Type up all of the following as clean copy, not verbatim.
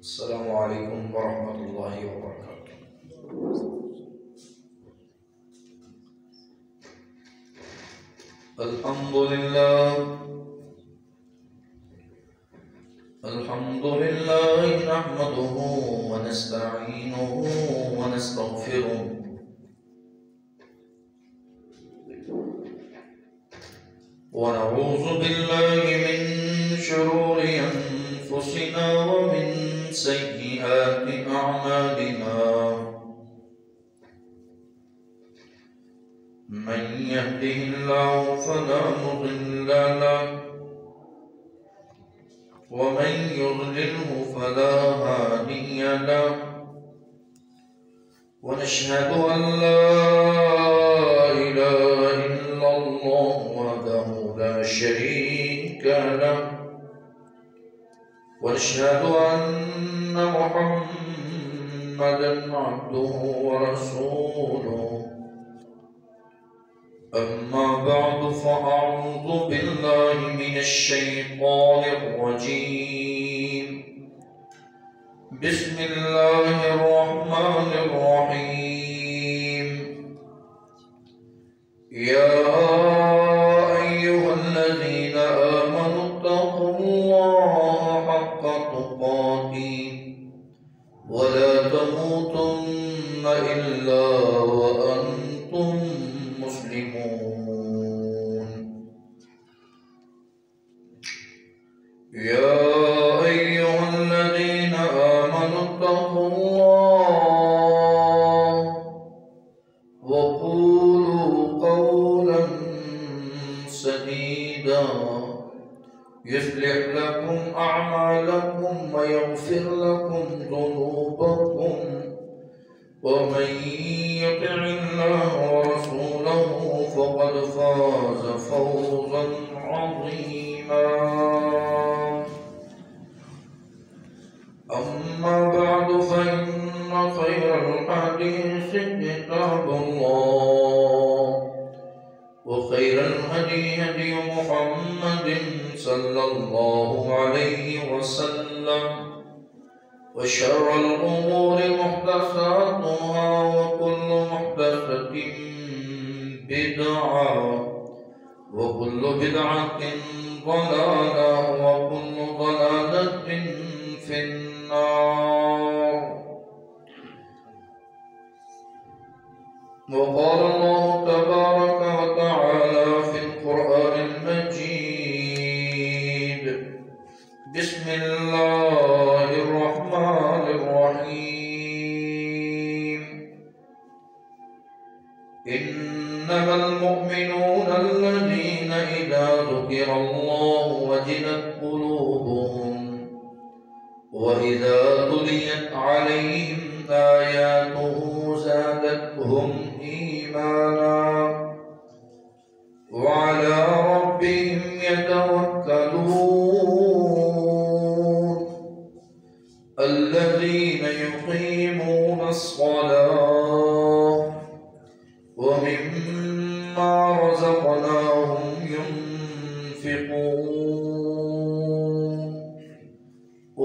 अस्सलामु अलैकुम वरहमतुल्लाहि वबरकातुह। अल्हम्दुलिल्लाह नहमदुहु व नस्तईनुहु व नस्तगफिरुह व नऊज़ु बिल्लाहि मिन शुरूरि अनफुसिना व मिन सय्यिआति अअमालिना। मन यहदिहिल्लाहु फला मुदिल्ल लहु व मन युद्लिल्हु फला हादिय लहु व नशहदु अन ला इलाहा इल्लल्लाह वहदहु ला शरीका लहु व नशहदु अन्न मुहम्मदन अब्दुहु व रसूलुहु। अम्मा बअदु फ़अऊज़ु बिल्लाहि मिनश शैतानिर रजीम। बिस्मिल्लाहिर रहमानिर रहीम। या अय्युहल्लज़ीना आमनुत्तक़ुल्लाहा हक़्क़ तुक़ातिह व ला तमूतुन्ना इल्ला व अंतुम मुस्लिमून। या अय्युहल्लज़ीना आमनुत्तक़ुल्लाह व क़ूलू क़ौलन सदीदा युस्लिह लकुम अअमालकुम व यग़फिर लकुम ज़ुनूबकुम व मन युति'िल्लाह व रसूलहु फ़क़द फ़ाज़ फ़ौज़न अज़ीमा। अम्मा बअदु फ़इन्न ख़ैरल हदीस किताबुल्लाह व खैरल हदी हदी मुहम्मदिन सल्लल्लाहु अलैहि वसल्लम व शर्रल उमूरि मुहदसातुहा व कुल्लु मुहदसतिन बिदअह व कुल्लु बिदअतिन ज़लालह व कुल्लु ज़लालतिन फिन्नार। वक़ाल अल्लाहु तबारक व तआला फ़िल क़ुरआनिल मजीद। बिस्मिल्लाहिर रहमानिर रहीम। इन्नमल मुअमिनूना अल्लज़ीना इज़ा ज़ुकिरल्लाहु वजिलत क़ुलूबुहुम व इज़ा तुलियत अलैहिम आयातुहु ज़ादतहुम ईमाना व अला रब्बिहिम यतवक्कलून। अल्लज़ीना युक़ीमूना अस्सलाह व मिम्मा रज़क़नाहुम युनफ़िक़ून।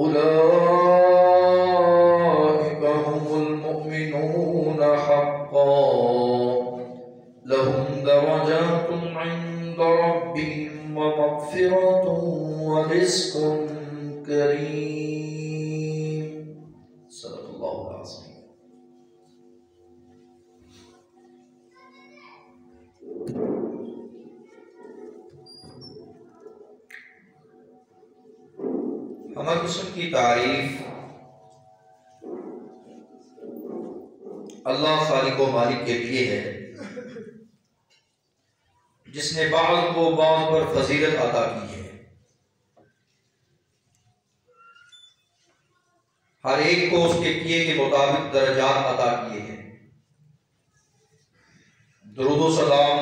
उलाइका हुमुल मुमिनूना हक़्क़न लहुम दरजातुन इंद रब्बिहिम व मग़फ़िरतुन व रिज़्क़ुन करीम। सल्लल्लाहु अलैहि वसल्लम। हमद हुस्न की तारीफ अल्लाह खालिक व मालिक के लिए है जिसने बाज़ को बाज़ पर फजीलत अता की है। हर एक को उसके किए के मुताबिक दर्जात अता किए हैं। दुरूद व सलाम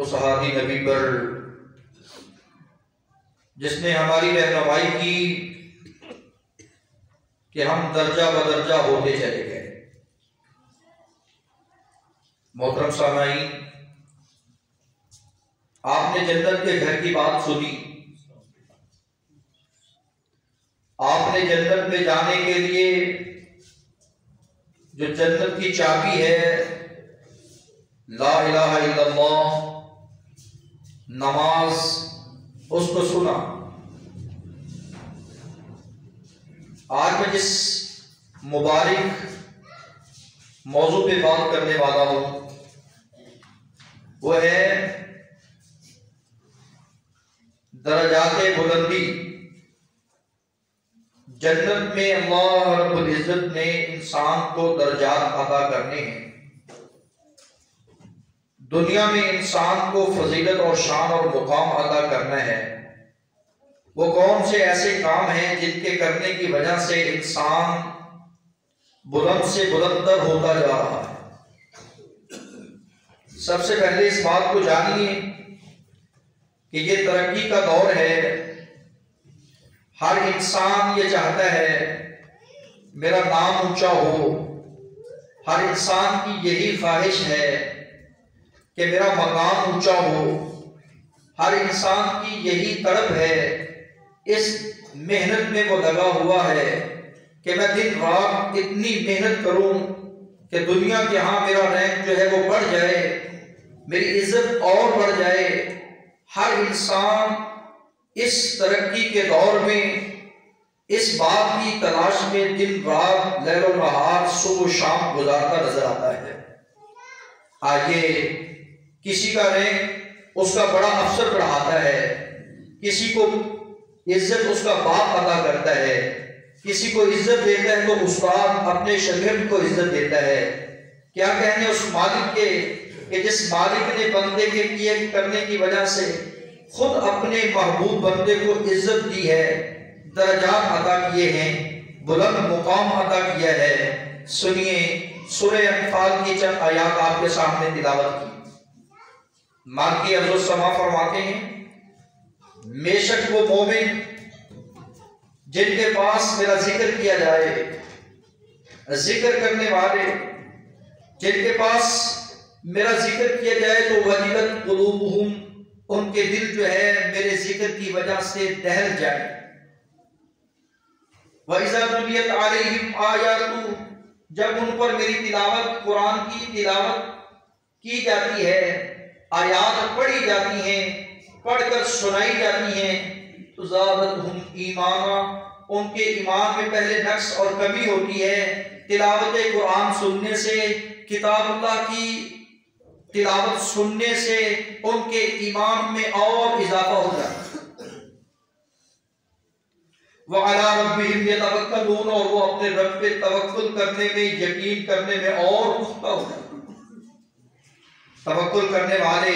उस हादी नबी पर जिसने हमारी रहनुमाई की कि हम दर्जा बदर्जा होते चले गए। मोहतरम सामाईन, आपने जन्नत के घर की बात सुनी। हमने जन्नत में जाने के लिए जो जन्नत की चाबी है ला इलाहा इल्लल्लाह नमाज, उसको सुना। आज मैं जिस मुबारक मौजू पे बात करने वाला हूं वो है दरजाते बुलंदी। जन्नत में अल्लाह रब्बुल इज्जत ने इंसान को दर्जात अता करने हैं। दुनिया में इंसान को फजीलत और शान और मुकाम अता करना है। वो कौन से ऐसे काम हैं जिनके करने की वजह से इंसान बुलंद से बुलंदतर होता जा रहा है। सबसे पहले इस बात को जानिए कि ये तरक्की का दौर है। हर इंसान ये चाहता है मेरा नाम ऊंचा हो। हर इंसान की यही ख्वाहिश है कि मेरा मकाम ऊंचा हो। हर इंसान की यही तड़प है, इस मेहनत में वो लगा हुआ है कि मैं दिन रात इतनी मेहनत करूं कि दुनिया के यहाँ मेरा रैंक जो है वो बढ़ जाए, मेरी इज्जत और बढ़ जाए। हर इंसान इस तरक्की के दौर में इस बात की तलाश में दिन रात लैलो नहार सुबह शाम गुजारता नजर आता है। आगे किसी का रैंक उसका बड़ा अफसर बढ़ाता है, किसी को इज्जत उसका बाप अदा करता है, किसी को इज्जत देता है तो उस्ताद अपने शागिर्द को इज्जत देता है। क्या कहने उस मालिक के कि जिस मालिक ने बंदे के किए करने की वजह से खुद अपने महबूब बंदे को इज्जत दी है, दर्जात अता किए हैं, बुलंद मुकाम अता किया है। सुनिए सूरह अनफाल की चंद आयात आपके सामने तिलावत की। मालिक अज़्ज़ समा फरमाते हैं, बेशक वो मोमिन जिनके पास मेरा जिक्र किया जाए, जिक्र करने वाले जिनके पास मेरा जिक्र किया जाए तो वजिलत कुलूबुहुम, उनके दिल जो है मेरे जिक्र की वजह से दहल जाए। वइज़ा तुलियत अलैहिम आयातु, जब उन पर मेरी तिलावत कुरान की तिलावत की जाती है, आयात पढ़ी जाती हैं, पढ़कर सुनाई जाती हैं, तो ज़ादतहुम ईमाना, उनके ईमान में पहले नक्स और कमी होती है। तिलावत कुरान सुनने से, किताबुल्लाह की तिलावत सुनने से उनके ईमान में और इजाफा हो जाता है। व अला रब्बिहिम यतवक्कलून, और वो अपने रब पे तवक्कुल करने में, यकीन करने में और पुख्ता हो जाता है। तवक्कुल करने वाले,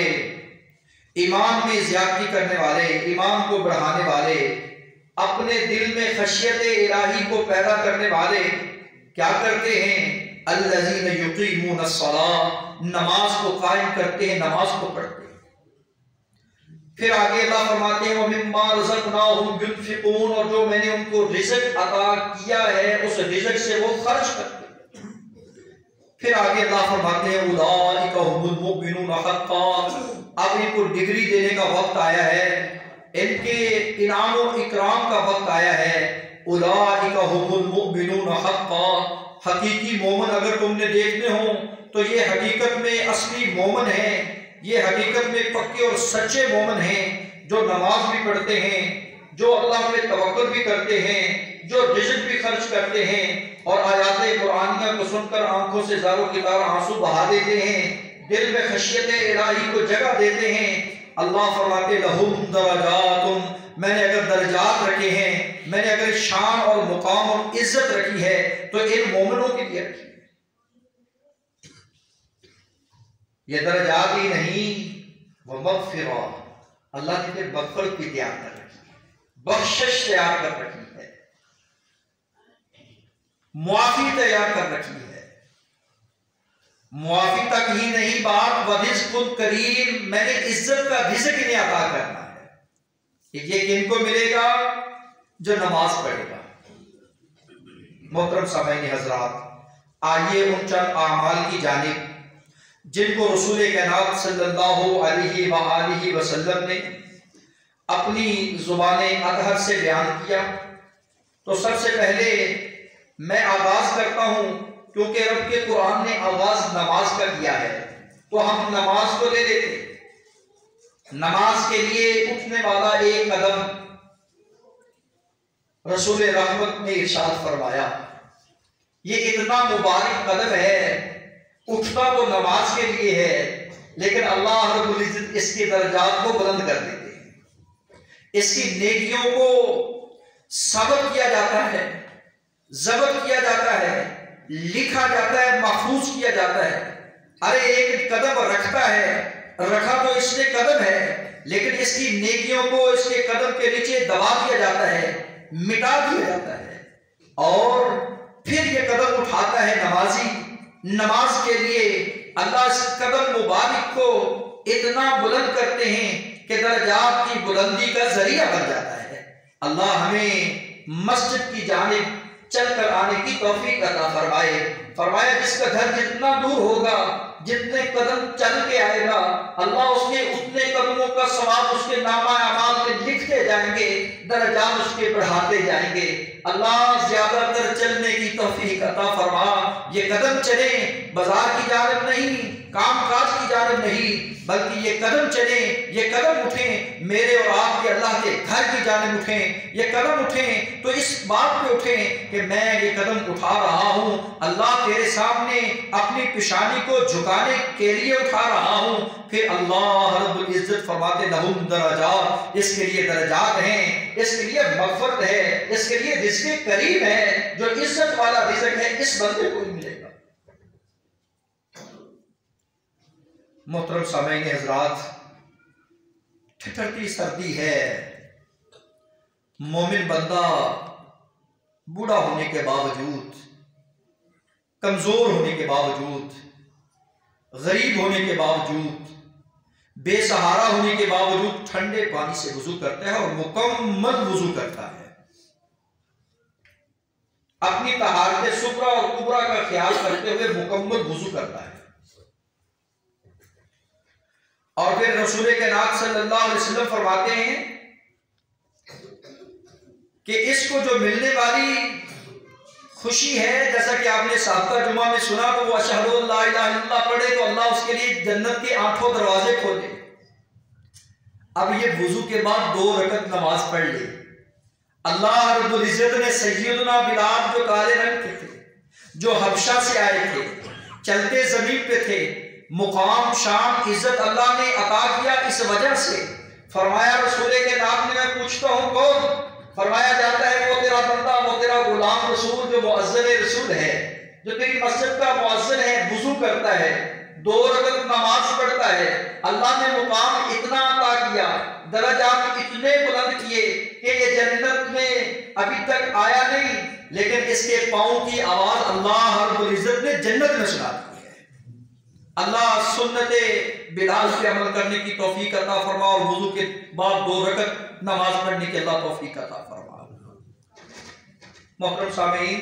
ईमान में ज्यादती करने वाले, ईमान को बढ़ाने वाले, अपने दिल में खशियत इलाही को पैदा करने वाले क्या करते हैं? अल्लज़ीना युक़ीमून अस्सलाह, नमाज को कायम करते हैं, नमाज को पढ़ते हैं। फिर आगे अल्लाह फरमाते हैं वमिम्मा रज़क़नाहुम युनफ़िक़ून, और जो मैंने उनको रिज़्क़ अता किया है उस रिज़्क़ से वो खर्च करते हैं। फिर आगे अल्लाह फरमाते हैं उलाइका हुमुल मुमिनून हक़्क़न, अब इनको डिग्री देने का वक्त आया है, इनके इनाम और इकराम का वक्त आया है। उलाइका हुमुल मुमिनून हक़्क़न, हकीकी मोमिन अगर तुमने देखने हो तो ये हकीकत में असली मोमिन है, ये हकीकत में पक्के और सच्चे मोमिन हैं, जो नमाज भी पढ़ते हैं, जो अल्लाह पे तवक्कुल भी करते हैं, जो रिज़्क़ भी खर्च करते हैं, और आयात कुरानिया को सुनकर आंखों से ज़ारों की तरह आंसू बहा देते हैं, दिल में खशियत इलाही को जगह देते हैं। अल्लाह फरमाते लहुम दरजातुन, मैंने अगर दर्जात रखे हैं, मैंने अगर शान और मुकाम और इज्जत रखी है तो इन मोमिनों के लिए रखी। ये दर्जात ही नहीं, वह मग़फ़िरा, अल्लाह ने मग़फ़िरत भी तैयार कर रखी है, बख्शिश तैयार कर रखी है, मुआफ़ी तैयार कर रखी है। मुआफ़ी तक ही नहीं बात, वरिज़्क़ुल करीम, मैंने इज्जत का रिज़्क़ इन्हें अता करना है। ये किनको मिलेगा? जो नमाज पढ़ेगा। मोहतरम सामईन हज़रात, आइए उन चंद आमाल की जानिब जिनको रसूल कायनात सल्लल्लाहु अलैहि वसल्लम ने अपनी ज़ुबान अतहर से बयान किया, तो सबसे पहले मैं आगाज करता हूं, क्योंकि रब के कुरान ने आगाज नमाज का किया है, तो हम नमाज को ले लेते। नमाज के लिए उठने वाला एक कदम रसूल रहमत ने इरशाद फरमाया, ये इतना मुबारक कदम है, उठता तो नमाज के लिए है, लेकिन अल्लाह रब्बुल इज्जत इसके दर्जात को बुलंद कर देते हैं। इसकी नेकियों को सबत किया जाता है, जब्त किया जाता है, लिखा जाता है, महफूज किया जाता है। अरे एक कदम रखता है, रखा तो इसने कदम है, लेकिन इसकी नेकियों को इसके कदम के नीचे दबा दिया जाता है, मिटा दिया जाता है। और फिर ये कदम उठाता है नमाजी, नमाज के लिए अल्लाह इस कदम मुबारक को इतना बुलंद करते हैं कि दर्जात की बुलंदी का जरिया बन जाता है। अल्लाह हमें मस्जिद की जानिब चलकर आने की तौफीक अता फरमाए। फरमाया जिसका घर जितना दूर होगा, जितने कदम चल के आएगा, अल्लाह उसके उतने कदमों का सवाब उसके नामा अमाल में लिखते जाएंगे, दर्जात उसके बढ़ाते जाएंगे। अल्लाह ज्यादातर चलने की तौफीक अता फरमा। ये कदम चले बाजार की जानिब नहीं, काम काज की जानिब नहीं, बल्कि ये कदम चले, ये कदम उठें मेरे और आपके अल्लाह के घर की जानिब उठें। ये कदम उठें तो इस बात पे उठें कि मैं ये कदम उठा रहा हूं, अल्लाह तेरे सामने अपनी पेशानी को झुकाने के लिए उठा रहा हूं। फिर अल्लाह रब्बुल इज्जत फरमाते लहुम दरजात, इसके लिए दरजात हैं, इसके लिए मग़फ़िरत है, इसके लिए रिज़्क़ करीम है। जो इज्जत वाला रिज़्क़ है इस बंदे को ही मिलेगा। मोहतरम सामईन हज़रात, ठिठुरती सर्दी है, मोमिन बंदा बूढ़ा होने के बावजूद, कमजोर होने के बावजूद, गरीब होने के बावजूद, बेसहारा होने के बावजूद ठंडे पानी से वुजू करता है और मुकम्मल वुजू करता है। अपनी तहारत सुगरा और कुबरा का ख्याल करते हुए मुकम्मल वुजू करता है। और फिर रसूल कायनात सल्लल्लाहु अलैहि वसल्लम फरमाते हैं कि इसको जो मिलने वाली खुशी है, जैसा कि आपने साबका जुमा में सुना, तो वो अशहदु अल्ला इलाहा इल्लल्लाह पढ़े तो अल्लाह उसके लिए जन्नत के 8 दरवाजे खोले। अब ये वुजू के बाद 2 रकत नमाज पढ़ ले। अल्लाह रब्बुल इज्जत ने सैयदना बिलाल जो काले रंग के थे, जो हबशा से आए थे, चलते जमीन पे थे, मुकाम शान इज्जत अल्लाह ने अता किया इस वजह से। फरमाया रसूल के नाम में मैं पूछता हूँ कौन? फरमाया जाता है वो तेरा बंदा, वो तेरा गुलाम रसूल जो मुअज्जिन रसूल है, जो तेरी मस्जिद का मुअज्जिन है, वुजू करता है, 2 रकत नमाज पढ़ता है। अल्लाह ने मुकाम इतना अता किया, दर्जात इतने बुलंद किए कि ये जन्नत में अभी तक आया नहीं, लेकिन इसके पाँव की आवाज अल्लाह रब्बुल इज्जत ने जन्नत में सुना दी है। अल्लाह सुन्नते बिलाल पे अमल करने की तौफीक अता फरमा और वुजू के बाद 2 रकत नमाज पढ़ने की अल्लाह तौफीक अता फरमा। मोहतरम सामीन,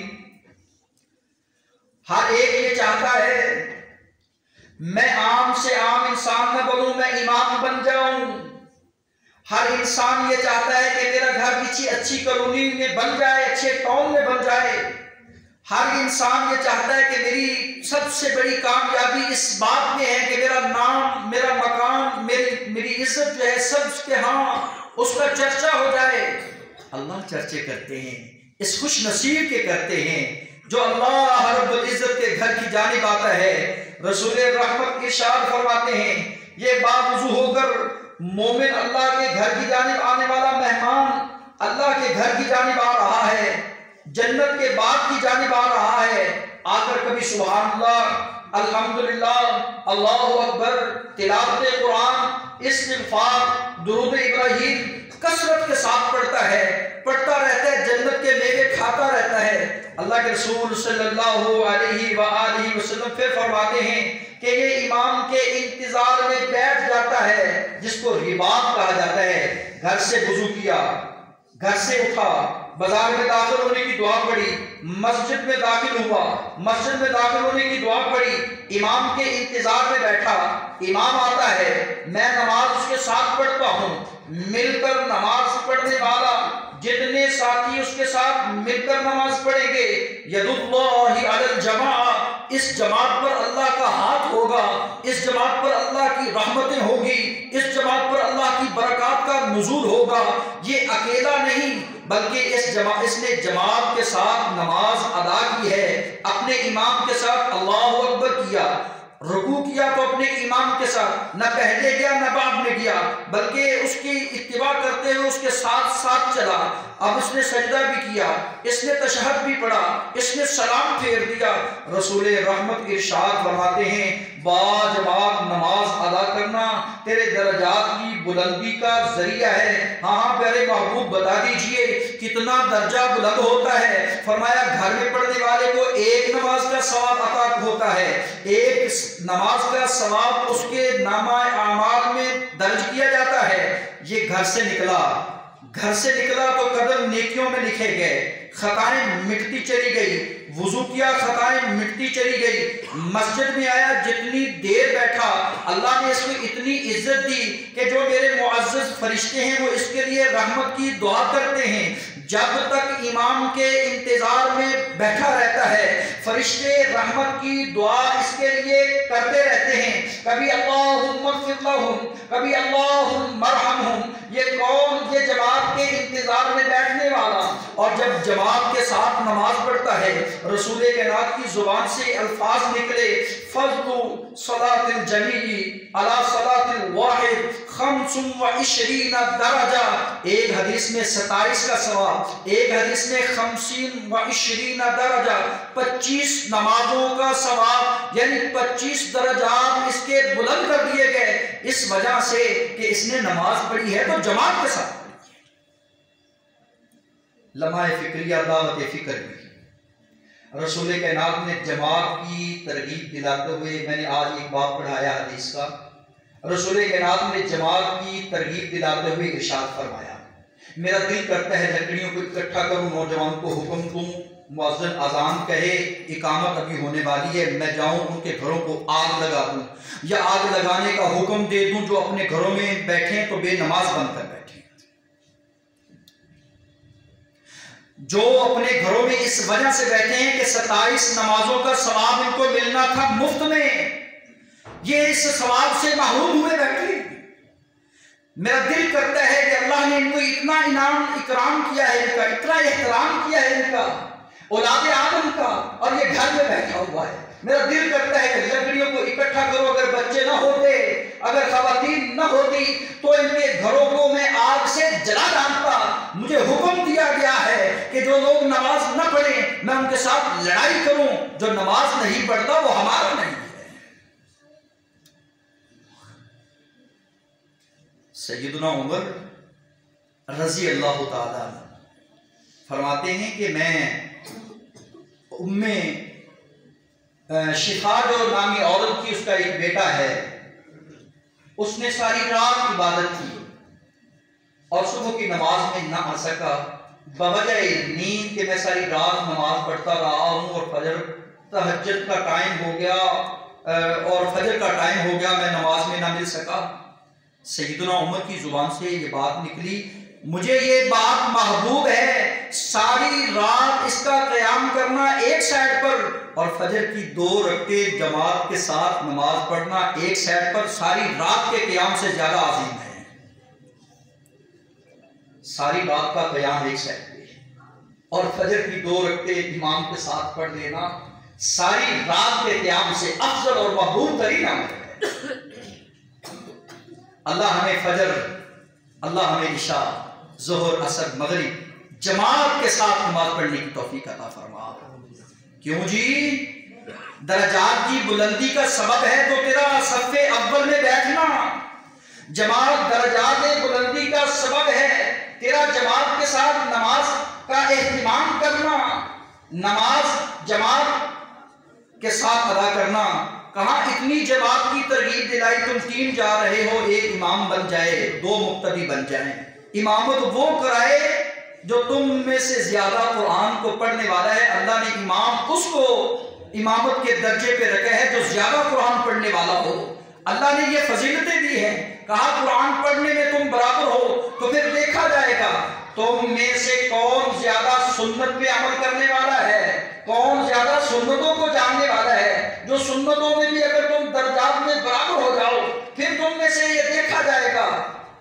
हर एक ये चाहता है मैं आम से आम इंसान न बनूं, मैं इमाम बन जाऊं। हर इंसान ये चाहता है कि मेरा घर किसी अच्छी कॉलोनी में बन जाए, अच्छे टाउन में बन जाए। हर इंसान ये चाहता है कि मेरी सबसे बड़ी कामयाबी इस बात में है कि मेरा नाम, मेरा मकाम, मेरी इज्जत जो है सबके यहाँ उसका चर्चा हो जाए। अल्लाह चर्चे करते हैं, इस खुश नसीब के करते हैं जो अल्लाह रब्बुल इज्जत के घर की जानिब आता है। रसूल रहमत इरशाद फरमाते हैं, ये बावजूद होकर मोमिन अल्लाह के घर की जानिब आने वाला मेहमान अल्लाह के घर की जानिब आ रहा है, जन्नत के बाग की जानिब आ रहा है। आकर कभी सुभान अल्लाह, अल्हम्दुलिल्लाह, अल्लाहु अकबर, तिलावत कुरान, इस्तिग़फ़ार, दुरूद इब्राहीम कसरत के साथ पढ़ता है, पढ़ता रहता है, जन्नत के मेवे खाता रहता है। अल्लाह के रसूल सल्लल्लाहु अलैहि वसल्लम फिर फरमाते हैं कि ये इमाम के इंतजार में बैठ जाता है, जिसको रिबात कहा जाता है। घर से वुजू किया, घर से उठा, बाजार में दाखिल होने की दुआ पढ़ी, मस्जिद में दाखिल हुआ, मस्जिद में दाखिल होने की दुआ पढ़ी, इमाम के इंतजार में बैठा। इमाम आता है, मैं नमाज उसके साथ पढ़ता हूँ। मिलकर नमाज पढ़ने वाला जितने साथी की उसके साथ मिलकर नमाज पढ़ेंगे, यदुल्लाहि अलल जमा, इस जमात पर अल्लाह का हाथ होगा, इस जमात पर अल्लाह की रहमतें होगी, इस जमात पर अल्लाह की बरकत का नुज़ूल होगा। ये अकेला नहीं बल्कि इसने जमात के साथ नमाज अदा की है, अपने इमाम के साथ अल्लाहु अकबर किया, रुकू किया तो अपने इमाम के साथ, न पहले गया न बाद में गया, बल्कि उसकी इत्तिबा करते हुए उसके साथ साथ चला। अब इसने सजदा भी किया, इसने तशहद भी पढ़ा, इसने सलाम फेर दिया। रसूल रहमत इरशाद फरमाते हैं, बाजमात नमाज अदा करना तेरे दर्जात की बुलंदी का जरिया है। हाँ प्यारे महबूब, बता दीजिए कितना दर्जा बुलंद होता है। फरमाया घर में पढ़ने वाले को एक नमाज का सवाब अता होता है, एक नमाज का सवाब उसके नामा आमाल में दर्ज किया जाता है। ये घर से निकला तो कदम नेकियों में लिखे गए, खताएं मिटती चली गई, वुजू किया खताएं मिटती चली गई, मस्जिद में आया, जितनी देर बैठा अल्लाह ने इसको इतनी इज्जत दी कि जो मेरे मुअज्जज फरिश्ते हैं वो इसके लिए रहमत की दुआ करते हैं। जब तक इमाम के इंतजार में बैठा रहता है फरिश्ते रहमत की दुआ इसके लिए करते रहते हैं। कभी अल्लाहुम्मा इग़फिर लहुम, कभी अल्लाहुम्मा अरहमहुम। ये कौन? ये जमात के इंतजार में बैठने वाला। और जब जमात के साथ नमाज पढ़ता है रसूल कायनात की जुबान से अल्फाज निकले, फज़्लु सलातिल जमीई अला सलातिल वाहिद खम्सुन व इशरीना दरजा। एक हदीस में 27 का सवाब, एक हदीस में 50 व इशरीना दरजा, 25 नमाजों का सवाब, यानी 25 दर्जात इसके बुलंद कर दिए गए इस वजह से कि इसने नमाज पढ़ी है तो जमात के साथ। लम्हा फिक्रिया दावत फिक्र भी रसूल कायनात ने जमात की तरगीब दिलाते हुए, मैंने आज एक बात पढ़ाया हदीस का, रसूल कायनात ने जमात की तरगीब दिलाते हुए इरशाद फरमाया, मेरा दिल करता है लकड़ियों को इकट्ठा करूं, नौजवान को हुक्म दूं, मुअज्जिन अजान कहे इकामत अभी होने वाली है, मैं जाऊं उनके घरों को आग लगा दूं या आग लगाने का हुक्म दे दूं जो अपने घरों में बैठे तो बेनमाज बनकर बैठे, जो अपने घरों में इस वजह से बैठे हैं कि 27 नमाजों का सवाब इनको मिलना था मुफ्त में, ये इस सवाब से महरूम हुए बैठे। मेरा दिल करता है कि अल्लाह ने इनको इतना इनाम इकराम किया है, इनका इतना एहतराम किया है, इनका औलाद आदम का, और ये घर में बैठा हुआ है। मेरा दिल करता है कि लकड़ियों को इकट्ठा करो, अगर बच्चे न होते, अगर खवातीन न होती तो इनके घरों को मैं आग से जला डालता। मुझे हुक्म दिया गया है कि जो लोग नमाज न पढ़ें मैं उनके साथ लड़ाई करूं, जो नमाज नहीं पढ़ता वो हमारा नहीं है। सैयदना उमर रजी अल्लाह ताला फरमाते हैं कि मैं उम्मे शिफा जो नामी औरत की, उसका एक बेटा है, उसने सारी रात इबादत की और सुबह की नमाज में ना आ सका, बवजह नींद के मैं सारी रात नमाज पढ़ता रहा हूँ और फजर तहज्जुद का टाइम हो गया और फजर का टाइम हो गया, मैं नमाज में ना मिल सका। सैयदना उमर की जुबान से ये बात निकली, मुझे ये बात महबूब है, सारी रात इसका क़याम करना एक साइड पर और फजर की 2 रकात जमात के साथ नमाज पढ़ना एक साइड पर, सारी रात के क़याम से ज्यादा अजीम है। सारी रात का क़याम एक साइड पे और फजर की 2 रकात इमाम के साथ पढ़ लेना सारी रात के क़याम से अफजल और महबूब तरीन अमल है। अल्लाह हमें फजर, अल्लाह हमें इशा, ज़ोहर, असर, मगरिब जमात के साथ नमाज पढ़ने की तौफीक अता फरमा। क्यों जी? दर्जात की बुलंदी का सबब है तो तेरा सफ़े अव्वल में बैठना, जमात दर्जात बुलंदी का सबब है तेरा जमात के साथ नमाज का एहतिमाम करना, नमाज जमात के साथ अदा करना। कहाँ इतनी जमात की तरगीब दिलाई, तुम 3 जा रहे हो, एक इमाम बन जाए, 2 मुक्तदी बन जाए, इमामत वो कराए जो तुम में से ज्यादा कुरान को पढ़ने वाला है। अल्लाह ने इमाम उसको इमामत के दर्जे पे रखा है जो ज्यादा कुरान पढ़ने वाला हो। अल्लाह ने ये फजीलतें दी हैं, कहा कुरान पढ़ने में तुम बराबर हो, तो फिर देखा जाएगा तुम में से कौन ज्यादा सुन्नत पे अमल करने वाला है, कौन ज्यादा सुन्नतों को जानने वाला है। जो सुन्नतों में भी अगर तुम दर्जात में बराबर हो जाओ, फिर तुम में से ये देखा जाएगा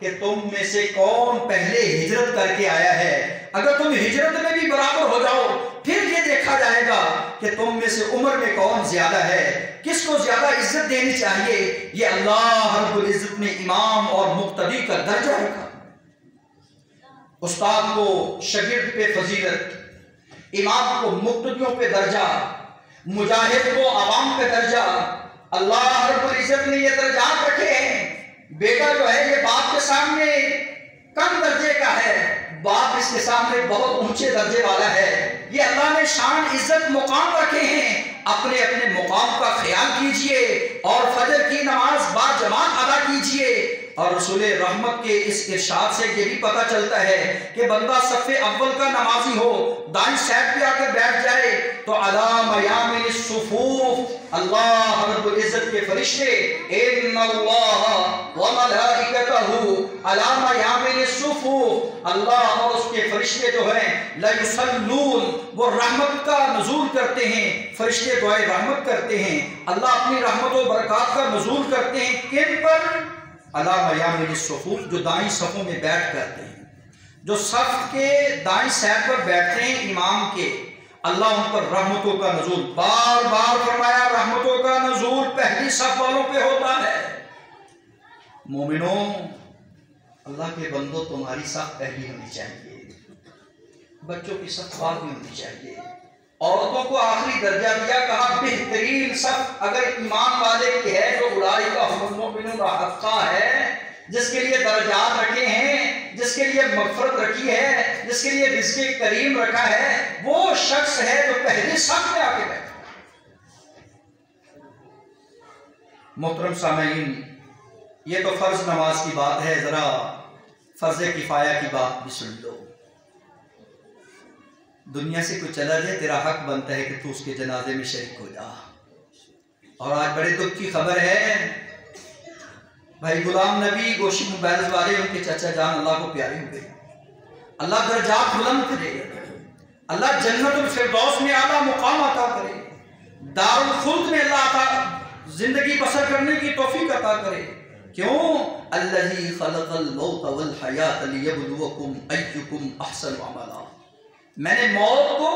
कि तुम में से कौन पहले हिजरत करके आया है। अगर तुम हिजरत में भी बराबर हो जाओ, फिर ये देखा जाएगा कि तुम में से उम्र में कौन ज्यादा है, किसको ज्यादा इज्जत देनी चाहिए। ये अल्लाह रब्बुल इज्जत ने इमाम और मुक्तदी का दर्जा रखा। उस्ताद को शागिर्द पे फजीलत, इमाम को मुक्तदियों पे दर्जा, मुजाहिद को अवाम पे दर्जा। अल्लाह रब्बुल इज्जत ने ये दर्जात रखे हैं। बेटा जो है ये बाप के सामने कम दर्जे का है, बाप इसके सामने बहुत ऊंचे दर्जे वाला है। ये अल्लाह ने शान इज्जत मुकाम रखे हैं। अपने अपने मुकाम का ख्याल कीजिए और फजर की नमाज बाजमात अदा कीजिए। और रसूल रहमत के इस इरशाद से ये भी पता चलता है कि बंदा सफ़े अव्वल का नमाजी हो, दाईं साइड पे आकर बैठ जाए तो अला मयामिन सुफूफ, अल्लाह रब्बुल इज्जत के फरिश्ते इन्नल्लाह व मलाइकतहु अला मयामिन सुफूफ, अल्लाह और उसके फरिश्ते जो हैं ला युसल्लून, वो रहमत का नुज़ूल करते हैं। फरिश्ते दुआए रहमत करते हैं। अल्लाह अपनी रहमत और बरकत का नुज़ूल करते हैं किन पर? अला मयामिन सुफूफ, जो दाईं सफ़ों में बैठ करते हैं, जो सफ़ के दाईं साइड पर बैठते हैं इमाम के, अल्लाह उन पर रहमतों का नुज़ूल, बार बार फरमाया रहमतों का नुज़ूल पहली सफ़ वालों पे होता है। मोमिनों, अल्लाह के बंदो, तुम्हारी सफ़ पहली होनी चाहिए, बच्चों की सफ़ बाद में होनी चाहिए। औरतों को आखिरी दर्जा दिया, कहा बेहतरीन सफ़ अगर ईमान वाले की है तो उलाइका हुमुल मुमिनून हक़्क़ा है, जिसके लिए दर्जात रखे हैं, जिसके लिए मग़फ़िरत रखी है, जिसके लिए रिज़्क़े करीम रखा है, वो शख्स है जो पहले सफ़ में आके बैठा। मोहतरम सामईन, ये तो फ़र्ज नमाज की बात है, ज़रा फ़र्ज़ किफ़ाया की बात भी सुन लो। दुनिया से कोई चला जाए, तेरा हक बनता है कि तू उसके जनाजे में शरीक हो जा। और आज बड़े दुख की खबर है, भाई गुलाम नबी गोशी मोबाइल वाले, उनके चाचा जान अल्लाह को प्यारे हो गए। अल्लाह दर्जात बुलंद करे, अल्लाह जन्नतुल फिरदौस में आला मुकाम अता करे, दारुल खुल्द में अल्लाह अता जिंदगी बसर करने की तौफीक अता करे। क्यों? अल्लज़ी खलक़ल मौत वल हयात लियब्लुवकुम अय्युकुम अहसनु अमला। मैंने मौत को,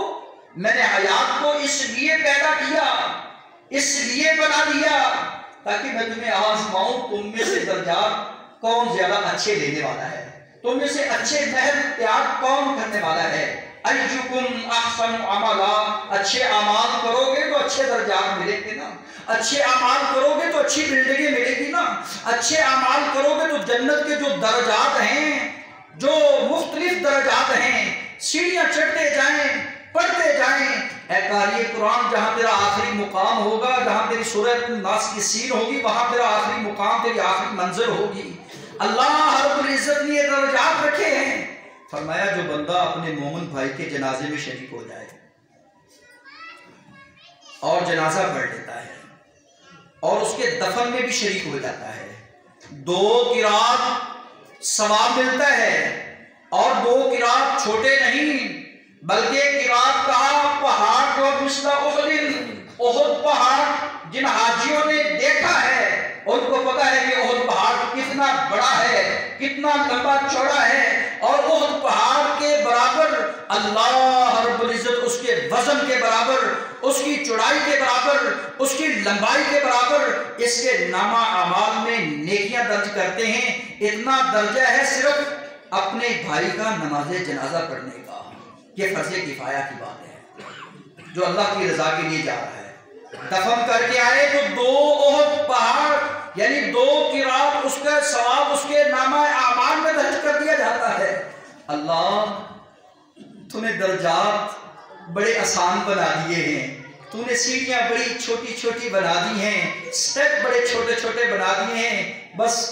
मैंने हयात को इसलिए पैदा किया, इसलिए बना दिया ताकि मैं तुम्हें आज़माऊं, तुम में से दर्जात कौन ज्यादा अच्छे लेने वाला है, तुम में से अच्छे महल त्याग कौन करने वाला है। अय्युकुम अहसनु अमला, अच्छे अमाल करोगे तो अच्छे दर्जात मिलेंगे ना, अच्छे अमाल करोगे तो अच्छी बिल्डिंगें मिलेगी ना, अच्छे अमाल करोगे तो जन्नत के जो दर्जात हैं, जो मुख्तलिफ दर्जात हैं, सीढ़ियां चढ़ते जाएं, पढ़ते जाएं। ऐ कारी कुरान, जहां तेरा आखिरी मुकाम होगा, जहां तेरी सूरत नास की सीन होगी, वहां तेरा आखिरी मुकाम, तेरी आखिरी मंजिल होगी। अल्लाह रब्बुल इज्जत ने ये दर्जात रखे हैं। फरमाया जो बंदा अपने मोमिन भाई के जनाजे में शरीक हो जाए और जनाजा पढ़ लेता है और उसके दफन में भी शरीक हो जाता है, 2 किरात सवाब मिलता है। और 2 किरात छोटे नहीं, बल्कि किरात कहा पहाड़ जो मिस्ला उहद पहाड़, जिन हाजियों ने देखा है उनको पता है कि उहद पहाड़ कितना बड़ा है, कितना लंबा चौड़ा है। और उहद पहाड़ के बराबर अल्लाह रब्बुल इज्जत उसके वजन के बराबर, उसकी चौड़ाई के बराबर, उसकी लंबाई के बराबर इसके नामा अमाल में नेकियां दर्ज करते हैं। इतना दर्जा है सिर्फ अपने भाई का नमाज जनाजा पढ़ने का। ये फर्ज़े किफ़ाया की बात है, जो अल्लाह की रजा के लिए जा रहा है। दफन करके आए तो 2 उहद पहाड़ यानी 2 किरात, उसका सवाब उसके नामा आमाल में दर्ज कर दिया जाता है। अल्लाह तूने दर्जात बड़े आसान बना दिए हैं, तूने सीढ़ियां बड़ी छोटी छोटी बना दी हैं, स्टेप बड़े छोटे छोटे बना दिए हैं। बस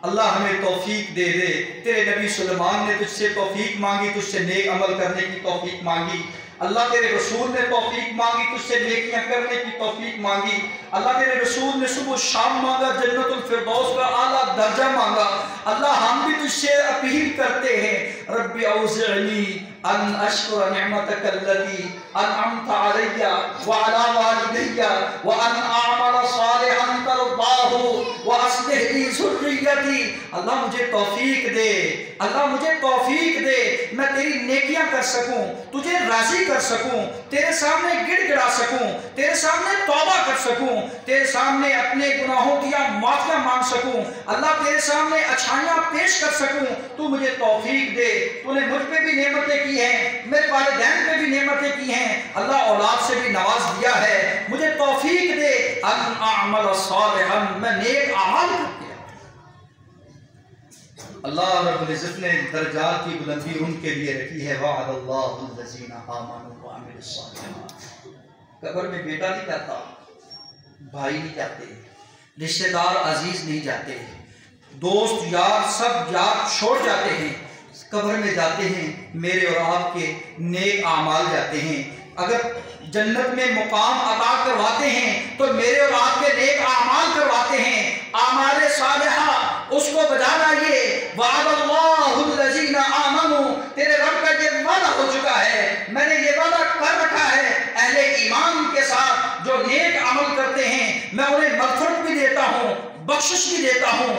अल्लाह हमें तौफीक दे दे। तेरे नबी सुलेमान ने तुझसे तौफीक मांगी, तुझसे नेक अमल करने की तौफीक मांगी। अल्लाह तेरे रसूल ने तौफीक मांगी, तुझसे नेकियां करने की तौफीक मांगी। अल्लाह तेरे रसूल ने सुबह शाम मांगा, जन्नतुल फिरदौस का आला दर्जा मांगा। अल्लाह हम भी तुझसे अपील करते हैं, रब्बी औज़िअनी अन अश्कुर निअमतकल्लती अनअमत अलैया व अला वालिदैया व अन अअमल सालिहन तरदाहु व अस्लिह ली ज़ुर्रियती। अल्लाह मुझे तौफीक दे, अल्लाह मुझे तौफीक दे, मैं तेरी नेकियां कर सकूं, तुझे राजी कर सकूं, तेरे सामने गिड़गिड़ा सकूं, तेरे सामने तौबा कर सकूं, तेरे सामने अपने गुनाहों की माफिया मांग सकूं, अल्लाह तेरे सामने अच्छाइयां पेश कर सकूं। तू मुझे तौफीक दे। तूने मुझ पे भी नेमतें की हैं, मेरे वालिदैन पे भी नेमतें की हैं, अल्लाह औलाद से भी नवाज दिया है, मुझे तौफीक दे। अन अअमल सालिहन, मैं नेक अमल करके। अल्लाह रब्बुल इज्जत ने दर्जात की बुलंदी उनके लिए रखी है। वअदल्लाहु लज़ीना आमनू व अमिलुस सालिहात। कब्र में बेटा नहीं जाता, भाई नहीं जाते, रिश्तेदार अजीज नहीं जाते, दोस्त यार सब यार छोड़ जाते हैं, कब्र में जाते हैं मेरे और आपके नेक आमाल जाते हैं। अगर जन्नत में मुकाम अता करवाते हैं तो मेरे और आपके नेक आमाल करवाते हैं। आमाले सालिहा उसको बजा लाइए। वअदल्लाहु लज़ीना आमनू, तेरे रब का ये वादा हो चुका है, मैंने ये वादा कर रखा है अहले ईमान के साथ जो नेक अमल करते हैं, मैं उन्हें मग़फ़िरत भी देता हूँ, बख्शिश भी देता हूँ,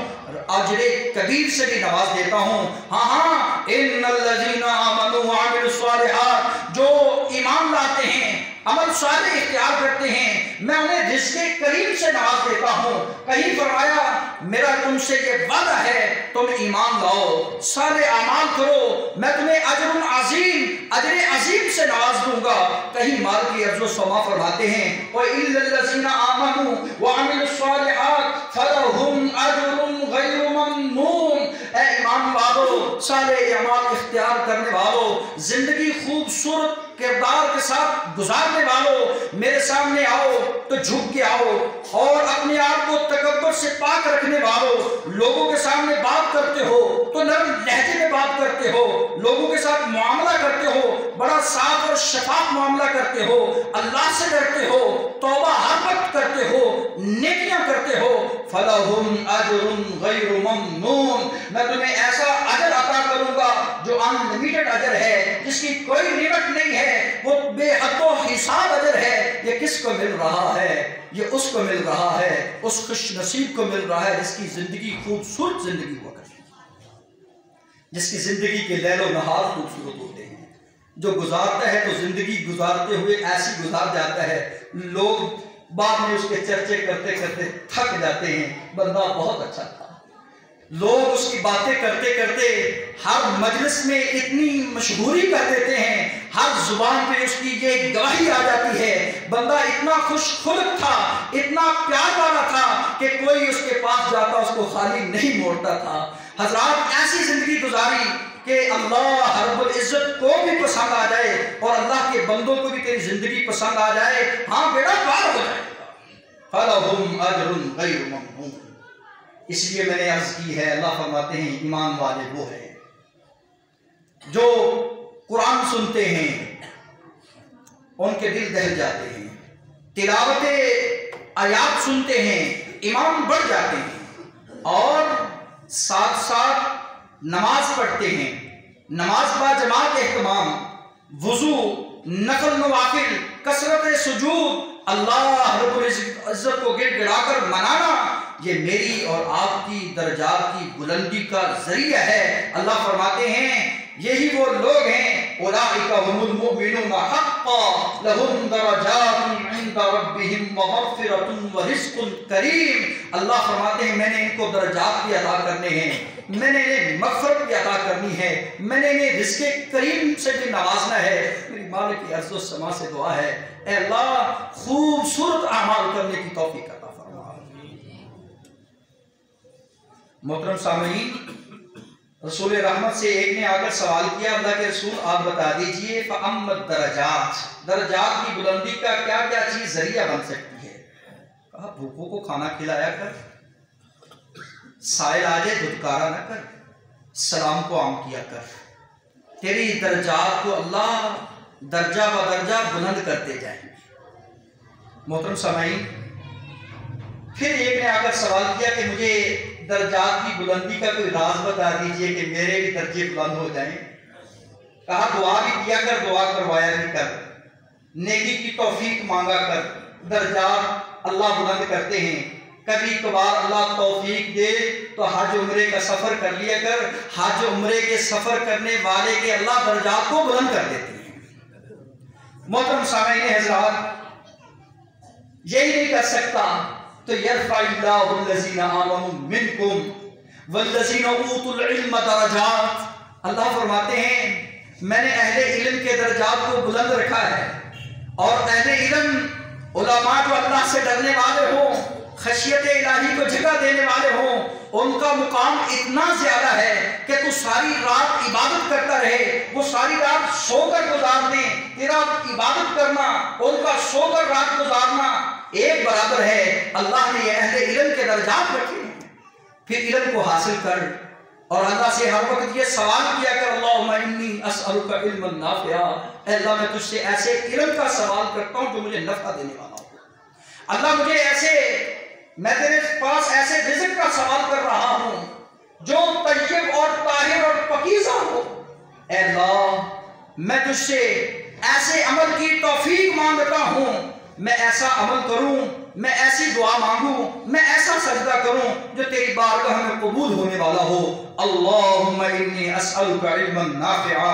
अजरे कबीर से भी नवाज देता हूँ। हाँ, इन्नल लज़ीना आमनू व अमिलुस सालिहात, जो ईमान लाते हैं, अमल साले इख्तियार करते हैं, मैं उन्हें रिज़्क़े करीम से नवाज देता हूँ। कहीं फरमाया मेरा तुमसे ये वादा है, तुम ईमान लाओ, साले अमाल करो, मैं तुम्हें अजरुन अजीम, अजरे अजीम से नवाज दूंगा। कहीं माल की अर्ज़ो समा फरमाते हैं, व इल्लल लज़ीना आमनू व अमिलुस सालिहात फलहुम अजरुन गैरु ममनून। ऐ ईमान वालों, साले अमाल इख्तियार करने वालों, जिंदगी खूबसूरत किरदार के साथ गुजारने वालों, मेरे सामने आओ तो झुक के आओ, और अपने आप को तकब्बुर से पाक रखने वालों, लोगों के सामने बात करते हो तो नरम लहजे में बात करते हो, लोगों के साथ मुआमला करते हो, बड़ा साफ और शफाफ मामला करते हो, अल्लाह से डरते हो, तौबा हर वक्त करते हो, नेकियां करते हो। फलहुम अजरुन गैरु ममनून, मैं तुम्हें ऐसा अजर अता करूंगा जो अनलिमिटेड अजर है, जिसकी कोई लिमिट नहीं है, वो बेहदो हिसाब अजर है। ये किसको मिल रहा है? ये उसको मिल रहा है, उस खुश नसीब को मिल रहा है जिसकी जिंदगी खूबसूरत जिंदगी हुआ करती है, जिसकी जिंदगी के लैलो नहार खूबसूरत होते हैं, जो गुजारता है तो जिंदगी गुजारते हुए ऐसी गुजार जाता है, लोग बाद में उसके चर्चे करते करते थक जाते हैं, बंदा बहुत अच्छा था। लोग उसकी बातें करते करते हर मजलिस में इतनी मशहूरी कर देते हैं, हर जुबान पे उसकी ये गवाही आ जाती है, बंदा इतना खुशखुल्क था, इतना प्यार वाला था कि कोई उसके पास जाता उसको खाली नहीं मोड़ता था। हजरात, ऐसी जिंदगी गुजारी कि अल्लाह रब्बुल इज्जत को भी पसंद आ जाए और अल्लाह के बंदों को भी तेरी जिंदगी पसंद आ जाए। हाँ, बेड़ा पार हो जाएगा। फलहुम अजरुन गैरु ममनून। इसलिए मैंने अर्ज की है, अल्लाह फरमाते हैं ईमान वाले वो हैं जो कुरान सुनते हैं, उनके दिल दहल जाते हैं, तिलावत आयात सुनते हैं, ईमान बढ़ जाते हैं, और साथ साथ नमाज पढ़ते हैं, नमाज बा जमात एहतमाम, वुजू, नफल नवाफिल, कसरत सुजूद, अल्लाह रब्बुल इज्जत को गिड़गिड़ाकर मनाना, ये मेरी और आपकी दर्जात की बुलंदी का जरिया है। अल्लाह फरमाते हैं यही वो लोग हैं, उलाइका हुमुल मुमिनूना हक़्क़न लहुम दरजातुन इंदा रब्बिहिम व मग़फ़िरतुन व रिज़्क़ुन करीम। अल्लाह फरमाते हैं मैंने इनको दर्जात भी अता करने हैं, मैंने इन्हें मग़फ़िरत भी अता करनी है, मैंने इन्हें रिज़्क़े करीम से भी नवाजना है। मेरी मालिक की अर्ज़ो समा से दुआ है, ऐ अल्लाह खूबसूरत अमाल करने की तौफ़ीक़ अता फरमा। मोहतरम सामईन, रसूल रहमत से एक ने आकर सवाल किया, अल्लाह के रसूल आप बता दीजिए फ़अम्मत दरजात, दरजात की बुलंदी का क्या क्या चीज़ जरिया बन सकती है? कहा भूखों को खाना खिलाया कर, साइल आ जाए धुतकारा न कर, सलाम को आम किया कर, तेरी दरजात को अल्लाह दर्जा ब दर्जा बुलंद करते जाएंगे। मोहतरम सामईन, फिर एक ने आकर सवाल किया कि मुझे दर्जात की बुलंदी का कोई राज बता दीजिए कि मेरे भी दर्जे बुलंद हो जाएं। कहा दुआ भी किया कर, दुआ करवाया भी कर, नेकी की तौफीक मांगा कर, दर्जात अल्लाह बुलंद करते हैं। कभी कभार अल्लाह तौफीक दे तो हज उम्रे का सफर कर लिया कर, हज उम्रे के सफर करने वाले के अल्लाह दर्जात को बुलंद कर देते हैं। मोहतरम सामीन हज़रात, यही नहीं कर सकता तो यरफ़इल्लाहु लज़ीना आमनू मिनकुम वल्लज़ीना ऊतुल इल्म दरजात। अल्लाह फरमाते हैं मैंने अहले इल्म के दर्जात को बुलंद रखा है, और अहले इल्म उलमा जो अल्लाह से डरने वाले हो, खशियत इलाही को जगह देने वाले हो, उनका मुकाम इतना ज्यादा है कि तू सारी रात इबादत करता रहे, वो सारी रात सोकर गुजारने, तेरा इबादत करना, उनका सोकर रात गुजारना एक बराबर है। अल्लाह ने अहले इल्म के दर्जात रखे हैं। फिर इल्म को हासिल कर और अल्लाह से हर वक्त ये सवाल किया कर, अल्लाहुम्मा इन्नी अस्अलुका इल्मन नाफ़िआ, अल्लाह मैं तुझसे ऐसे इल्म का सवाल करता हूँ जो मुझे नफा देने वाला हो। अल्लाह मुझे ऐसे, मैं तेरे पास ऐसे रिज़्क़ का सवाल कर रहा हूँ जो तय्यब और ताहिर और पकीज़ा हो। अल्लाह मैं तुझसे ऐसे अमल की तौफीक मांगता हूँ, मैं ऐसा अमल करूं, मैं ऐसी दुआ मांगूं, मैं ऐसा सजदा करूं जो तेरी बारगाह में कबूल होने वाला हो। अल्लाहुम्मा इन्नी अस्अलुका इल्मन नाफ़िआ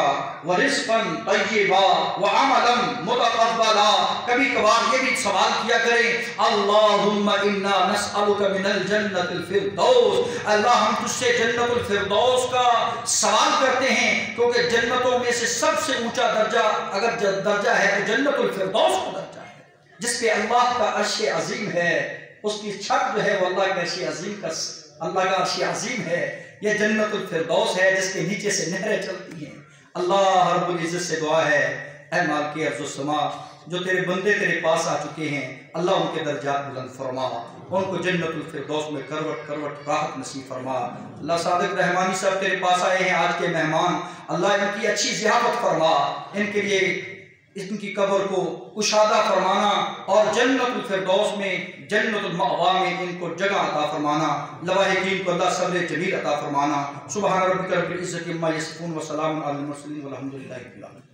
व रिज़्क़न तय्यबा व अमलन मुतक़ब्बला। कभी कभार ये भी सवाल किया करें, अल्लाहुम्मा इन्ना नस्अलुका मिनल जन्नतिल फिरदौस, अल्लाह हम तुझसे जन्नतुल फिरदौस का सवाल करते हैं, क्योंकि जन्नतों में से सबसे ऊंचा दर्जा अगर दर्जा है तो जन्नतुल फिरदौस का दर्जा है, जिसपे अल्लाह का अर्श अजीम है। उसकी छत जो है वो अल्लाह के अर्श अजीम का, अल्लाह का अर्श अजीम है। ये जन्नतुल फिरदौस है जिसके नीचे से नहरें चलती हैं। अल्लाह रब्बुल इज्जत से दुआ है, ऐ मालिक अर्ज़ व समा, जो तेरे बंदे तेरे पास आ चुके हैं, अल्लाह उनके दर्जात बुलंद फरमा, उनको जन्नतुल फिरदौस में करवट करवट राहत नसीब फरमा। अल्लाह सादिक रहमानी साहब तेरे पास आए हैं आज के मेहमान, अल्लाह इनकी अच्छी ज़ियाफत फरमा, इनके लिए इनकी कब्र को कुशादा फरमाना और जन्नतुल फिरदौस में, जन्नतुल मअवा में इनको जगह अता फरमाना। लवाहिकीन को अल्लाह सब्र जमील अता फरमाना। सुबहान रब्बिका रब्बिल इज्जति अम्मा यसिफून व सलामुन अलल मुरसलीन वल्हम्दुलिल्लाहि रब्बिल आलमीन।